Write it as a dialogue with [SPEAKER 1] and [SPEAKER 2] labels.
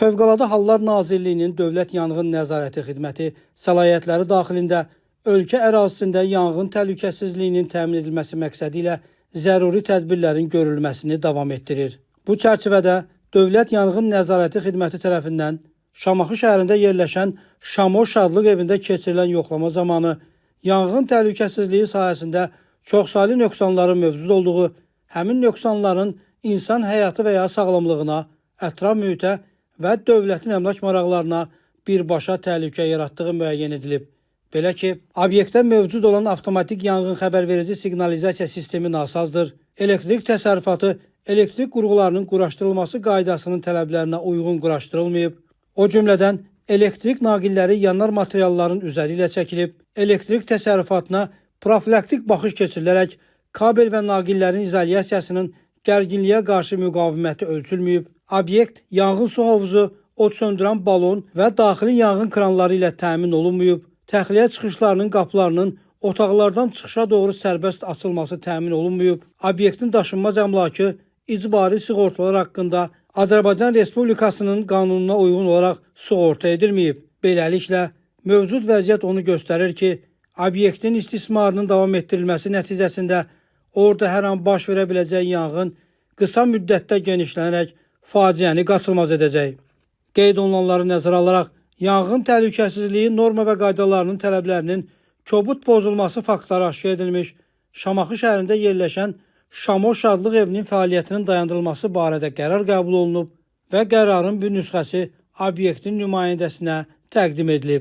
[SPEAKER 1] Fövqəladə Hallar Nazirliyinin Dövlət Yanğın Nəzarəti Xidməti səlahiyyətləri daxilində ölkə ərazisində yanğın təhlükəsizliyinin təmin edilməsi məqsədi ilə zəruri tədbirlərin görülməsini davam etdirir. Bu çərçivədə Dövlət Yanğın Nəzarəti Xidməti tərəfindən Şamaxı şəhərində yerləşən Şamo Şadlıq evində keçirilən yoxlama zamanı yanğın təhlükəsizliyi sahəsində çoxsaylı nöqsanların mövcud olduğu, həmin nöqsanların insan həyatı və ya sağlamlığına, ətraf mühitə və dövlətin əmlak maraqlarına birbaşa təhlükə yaratdığı müəyyən edilib. Belə ki, obyektdə mövcud olan avtomatik yanğın xəbərverici siqnalizasiya sistemi nasazdır. Elektrik təsərrüfatı elektrik qurğularının quraşdırılması qaydasının tələblərinə uyğun quraşdırılmayıb. O cümlədən elektrik naqilləri yanar materialların üzəri ilə çəkilib, elektrik təsərrüfatına profilaktik baxış keçirilərək kabel və naqillərin izolyasiyasının gərginliyə qarşı müqaviməti ölçülməyib. Obyekt yanğın su hovuzu, od söndürən balon və daxili yanğın kranları ilə təmin olunmayıb. Təxliyə çıxışlarının qapılarının otaqlardan çıxışa doğru sərbəst açılması təmin olunmayıb. Obyektin daşınmaz əmlakı icbari sığortalar haqqında Azərbaycan Respublikasının qanununa uyğun olaraq sığorta edilməyib. Beləliklə, mövcud vəziyyət onu göstərir ki, obyektin istismarının davam etdirilməsi nəticəsində orada hər an baş verə biləcək yanğın qısa müddətdə genişlənərək faciəni qaçılmaz edəcək. Qeyd olunanları nəzərə alaraq, yanğın təhlükəsizliyi norma və qaydalarının tələblərinin kobud pozulması faktları aşkar edilmiş, Şamaxı şəhərində yerləşən Şamo Şadlıq evinin fəaliyyətinin dayandırılması barədə qərar qəbul olunub və qərarın bir nüsxəsi obyektin nümayəndəsinə təqdim edilib.